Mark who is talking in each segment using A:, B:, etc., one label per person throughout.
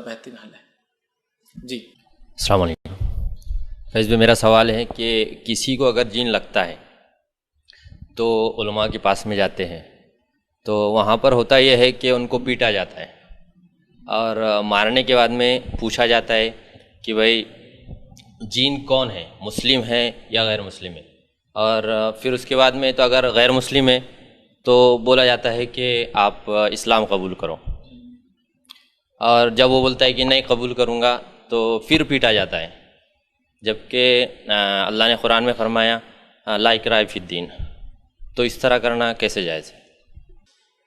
A: बेहतरीन हल है जी।
B: अस्सलाम वालेकुम। फैज़ भाई, मेरा सवाल है कि किसी को अगर जीन लगता है तो उलमा के पास में जाते हैं, तो वहाँ पर होता यह है कि उनको पीटा जाता है और मारने के बाद में पूछा जाता है कि भाई जीन कौन है, मुस्लिम है या गैर मुस्लिम है। और फिर उसके बाद में तो अगर गैर मुस्लिम है तो बोला जाता है कि आप इस्लाम कबूल करो, और जब वो बोलता है कि नहीं कबूल करूँगा तो फिर पीटा जाता है, जबकि अल्लाह ने कुरान में फरमाया ला इकराह फिद्दीन। तो इस तरह करना कैसे जायज़ है?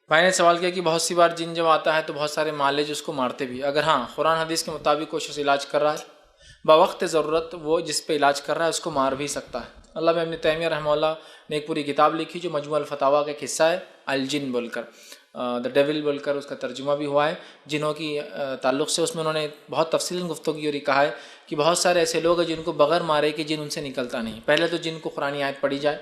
A: भाई ने सवाल किया कि बहुत सी बार जिन जब आता है तो बहुत सारे मालेज उसको मारते भी। अगर हाँ कुरान हदीस के मुताबिक कोई शख्स इलाज कर रहा है, बवक्त ज़रूरत वो जिस पे इलाज कर रहा है उसको मार भी सकता है। अल्लाह इब्न तैमिया रहमतुल्लाह ने एक पूरी किताब लिखी जो मजमू अल फतावा का एक हिस्सा है, अल जिन बोलकर, द डेविल बोलकर उसका तर्जुमा भी हुआ है जिनों की ताल्लुक़ से। उसमें उन्होंने बहुत तफसीलन गुफ्तगू की और कहा है कि बहुत सारे ऐसे लोग हैं जिनको बग़ैर मारे कि जिन उनसे निकलता नहीं। पहले तो जिन को कुरानी आयत पढ़ी जाए,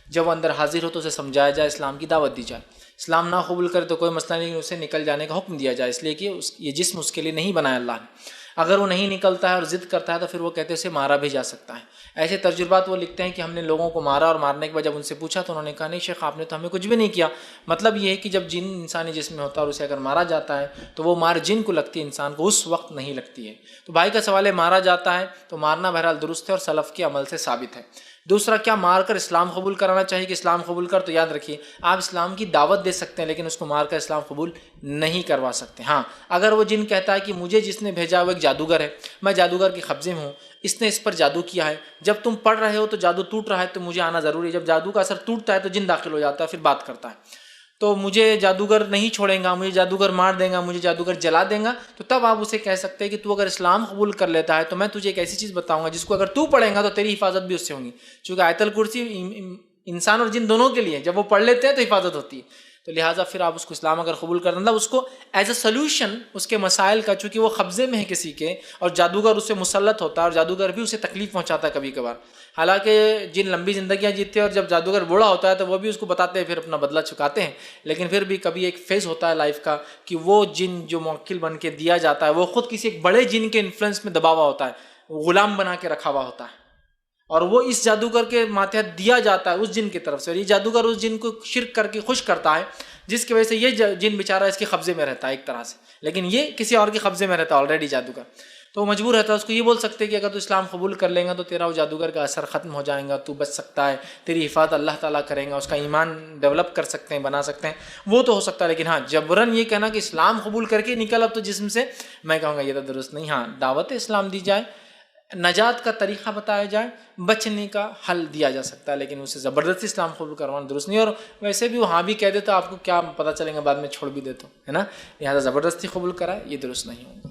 A: जब वो अंदर हाजिर हो तो उसे समझाया जाए, इस्लाम की दावत दी जाए। इस्लाम ना कबूल करे तो कोई मसला नहीं, उसे निकल जाने का हुक्म दिया जाए, इसलिए कि ये जिस्म उसके लिए नहीं बनाया अल्लाह ने। अगर वो नहीं निकलता है और ज़िद करता है तो फिर वो कहते हैं उसे मारा भी जा सकता है। ऐसे तजुर्बात वो लिखते हैं कि हमने लोगों को मारा और मारने के बाद जब उनसे पूछा तो उन्होंने कहा नहीं शेख आपने तो हमें कुछ भी नहीं किया। मतलब ये है कि जब जिन इंसानी जिस्म में होता है और उसे अगर मारा जाता है तो वो मार जिन को लगती है, इंसान को उस वक्त नहीं लगती है। तो भाई का सवाल है, मारा जाता है तो मारना बहरहाल दुरुस्त है और सलफ़ के अमल से साबित है। दूसरा, क्या मार कर इस्लाम कबूल कराना चाहिए कि इस्लाम कबूल कर? तो याद रखिए आप इस्लाम की दावत दे सकते हैं लेकिन उसको मार कर इस्लाम कबूल नहीं करवा सकते। हाँ, अगर वो जिन कहता है कि मुझे जिसने भेजा वो एक जादूगर है, मैं जादूगर के कब्जे में हूँ, इसने इस पर जादू किया है, जब तुम पढ़ रहे हो तो जादू टूट रहा है तो मुझे आना ज़रूरी है। जब जादू का असर टूटता है तो जिन दाखिल हो जाता है, फिर बात करता है, तो मुझे जादूगर नहीं छोड़ेगा, मुझे जादूगर मार देगा, मुझे जादूगर जला देगा, तो तब आप उसे कह सकते हैं कि तू अगर इस्लाम कबूल कर लेता है तो मैं तुझे एक ऐसी चीज़ बताऊंगा जिसको अगर तू पढ़ेगा तो तेरी हिफाजत भी उससे होगी। चूँकि आयतल कुर्सी इंसान और जिन दोनों के लिए, जब वो पढ़ लेते हैं तो हिफाजत होती है। तो लिहाजा फिर आप उसको इस्लाम अगर कबूल कर, मतलब उसको एज अ सोल्यूशन उसके मसाइल का, चूँकि वो कब्जे में है किसी के और जादूगर उससे मुसल्लत होता है और जादूगर भी उसे तकलीफ पहुँचाता है कभी कभार। हालांकि जिन लंबी जिंदगियां जीते हैं और जब जादूगर बूढ़ा होता है तो वो भी उसको बताते हैं, फिर अपना बदला चुकाते हैं, लेकिन फिर भी कभी एक फेज़ होता है लाइफ का कि वो जिन जो मौक्किल बन के दिया जाता है वो खुद किसी एक बड़े जिन के इन्फ्लुएंस में दबा हुआ होता है, गुलाम बना के रखा हुआ होता है और वो इस जादूगर के माथे दिया जाता है उस जिन की तरफ से, और ये जादूगर उस जिन को शिर्क करके खुश करता है जिसकी वजह से ये जिन बेचारा इसके कब्जे में रहता है एक तरह से, लेकिन ये किसी और के कब्जे में रहता है ऑलरेडी जादूगर, तो मजबूर रहता है। उसको ये बोल सकते हैं कि अगर तू इस्लाम कबूल कर लेगा तो तेरा वो जादूगर का असर ख़त्म हो जाएगा, तू बच सकता है, तेरी हिफाजत अल्लाह ताला करेगा, उसका ईमान डेवलप कर सकते हैं, बना सकते हैं, वो तो हो सकता है। लेकिन हाँ, जबरन ये कहना कि इस्लाम कबूल करके निकल अब तो जिस्म से, मैं कहूँगा ये तो दुरुस्त नहीं। हाँ, दावत इस्लाम दी जाए, नजात का तरीक़ा बताया जाए, बचने का हल दिया जा सकता है, लेकिन उसे ज़बरदस्ती इस्लाम कबूल करवाना दुरुस्त नहीं। और वैसे भी वहाँ भी कह दे तो आपको क्या पता चलेगा, बाद में छोड़ भी दे तो, है ना। लिहाजा ज़बरदस्ती कबूल कराए ये दुरुस्त नहीं होगा।